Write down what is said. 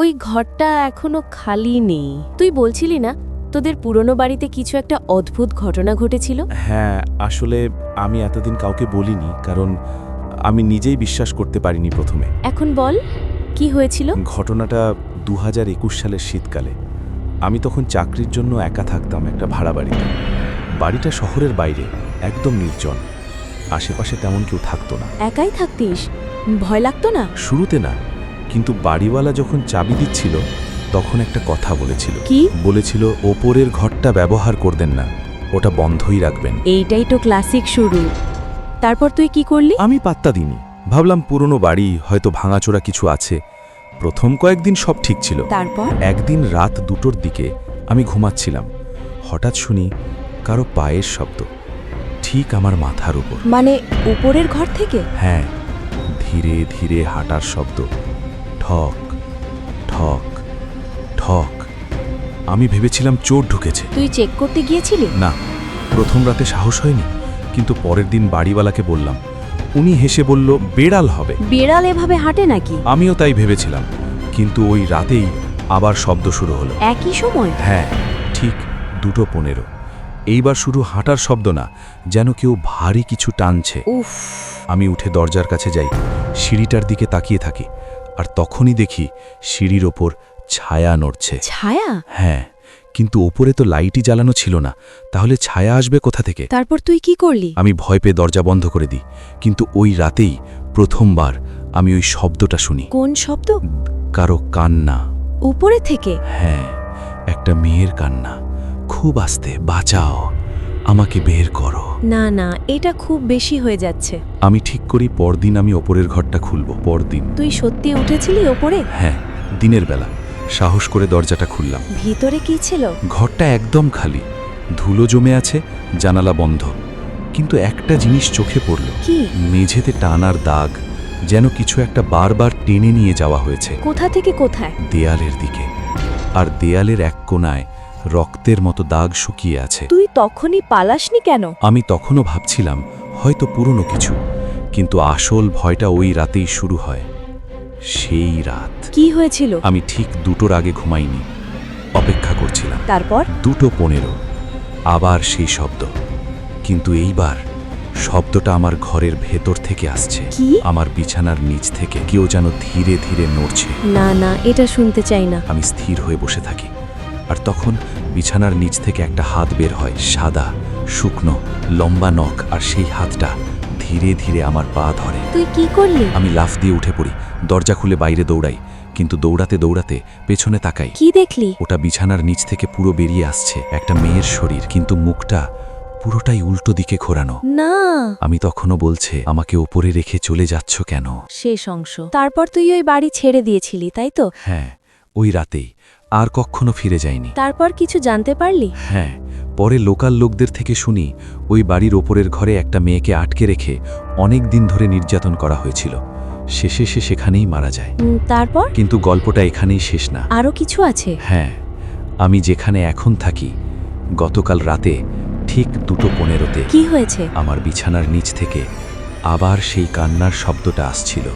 ওই ঘরটা এখনো খালি নেই। তুই বলছিলি না তোদের পুরনো বাড়িতে কিছু একটা অদ্ভুত ঘটনা ঘটেছিল? হ্যাঁ, আসলে আমি এতদিন কাউকে বলিনি, কারণ আমি নিজেই বিশ্বাস করতে পারিনি প্রথমে। এখন বল, কি হয়েছিল? ঘটনাটা 2021 সালের শীতকালে। আমি তখন চাকরির জন্য একা থাকতাম একটা ভাড়া বাড়িতে। বাড়িটা শহরের বাইরে, একদম নির্জন। আশেপাশে তেমন কেউ থাকতো না। একাই থাকতিস? ভয় লাগতো না? শুরুতে না, কিন্তু বাড়িওয়ালা যখন চাবি দিচ্ছিল তখন একটা কথা বলেছিল। কি বলেছিল, ওপরের ঘরটা ব্যবহার করবেন না, ওটা বন্ধই রাখবেন। এইটাই তো ক্লাসিক শুরু। তারপর তুই কি করলি? আমি পাত্তা দিইনি, ভাবলাম পুরনো বাড়ি, হয়তো ভাঙাচোরা কিছু আছে। প্রথম কয়েকদিন সব ঠিক ছিল। তারপর? একদিন রাত 2টোর দিকে আমি ঘুমাচ্ছিলাম, হঠাৎ শুনি কারো পায়ের শব্দ, ঠিক আমার মাথার উপর। মানে উপরের ঘর থেকে? হ্যাঁ, ধীরে ধীরে হাঁটার শব্দ, ঠক ঠক ঠক। আমি ভেবেছিলাম চোর ঢুকেছে। তুই চেক করতে গিয়েছিলি? না, প্রথম রাতে সাহস হয়নি, কিন্তু পরের দিন বাড়িওয়ালাকে বললাম। উনি হেসে বলল, বেড়াল হবে। বিড়াল এভাবে হাঁটে নাকি? আমিও তাই ভেবেছিলাম, কিন্তু ওই রাতেই আবার শব্দ শুরু হলো। একই সময়? হ্যাঁ, ঠিক 2:15। এইবার শুধু হাঁটার শব্দ না, যেন কেউ ভারী কিছু টানছে। উফ। আমি উঠে দরজার কাছে যাই, সিঁড়িটার দিকে তাকিয়ে থাকি, আর তখনই দেখি সিঁড়ির ওপর ছায়া নড়ছে। ছায়া? হ্যাঁ, কিন্তু ওপরে তো লাইটই জ্বালানো ছিল না, তাহলে ছায়া আসবে কোথা থেকে? তারপর তুই কি করলি? আমি ভয় পেয়ে দরজা বন্ধ করে দিই, কিন্তু ওই রাতেই প্রথমবার আমি ওই শব্দটা শুনি। কোন শব্দ? কারো কান্না। উপরে থেকে? হ্যাঁ, একটা মেয়ের কান্না, খুব আস্তে, বাঁচাও, আমাকে বের করো। না না, এটা খুব বেশি হয়ে যাচ্ছে। আমি ঠিক করি পরদিন আমি ওপরের ঘরটা খুলব। পরদিন। তুই সত্যি উঠেছিলি ওপরে? হ্যাঁ, দিনের বেলা সাহস করে দরজাটা খুললাম। ভিতরে কি ছিল? ঘরটা একদম খালি, ধুলো জমে আছে, জানালা বন্ধ। কিন্তু একটা জিনিস চোখে পড়ল। কি? মেঝেতে টানার দাগ, যেন কিছু একটা বারবার টেনে নিয়ে যাওয়া হয়েছে। কোথা থেকে কোথায়? দেয়ালের দিকে। আর দেয়ালের এক কোণায় রক্তের মতো দাগ শুকিয়ে আছে। তুই তখনই পালাসনি কেন? আমি তখনও ভাবছিলাম হয়তো পুরনো কিছু, কিন্তু আসল ভয়টা ওই রাতেই শুরু হয়। সেই রাত। কি হয়েছিল? আমি ঠিক 2টোর আগে ঘুমাইনি, অপেক্ষা করছিলাম। তারপর? 2:15 আবার সেই শব্দ, কিন্তু এইবার শব্দটা আমার ঘরের ভেতর থেকে আসছে। কি? আমার বিছানার নিচ থেকে কেউ যেন ধীরে ধীরে নড়ছে। না না, এটা শুনতে চাই না। আমি স্থির হয়ে বসে থাকি, আর তখন বিছানার নিচ থেকে একটা হাত বের হয়, সাদা, শুকনো, লম্বা নখ, আর সেই হাতটা ধীরে ধীরে আমার পা ধরে। তুই কি করলি? আমি লাফ দিয়ে উঠে পড়ি, দরজা খুলে বাইরে দৌড়াই, কিন্তু দৌড়াতে দৌড়াতে পেছনে তাকাই। কি দেখলি? ওটা বিছানার নিচ থেকে পুরো বেরিয়ে আসছে, একটা মেয়ের শরীর, কিন্তু মুখটা পুরোটাই উল্টো দিকে ঘোরানো। না। আমি তখনও বলছে, আমাকে ওপরে রেখে চলে যাচ্ছ কেন? শেষ অংশ। তারপর তুই ওই বাড়ি ছেড়ে দিয়েছিলি, তাই তো? হ্যাঁ, ওই রাতেই আর কখনো ফিরে যাইনি। তারপর কিছু জানতে পারলি? হ্যাঁ, পরে লোকাল লোকদের থেকে শুনি ওই বাড়ির ওপরের ঘরে একটা মেয়েকে আটকে রেখে অনেক দিন ধরে নির্যাতন করা হয়েছিল। শেষে সে সেখানেই মারা যায়। তারপর? কিন্তু গল্পটা এখানেই শেষ না। আরো কিছু আছে? হ্যাঁ, আমি যেখানে এখন থাকি, গতকাল রাতে ঠিক 2:15-তে কি হয়েছে? আমার বিছানার নিচ থেকে আবার সেই কান্নার শব্দটা আসছিল।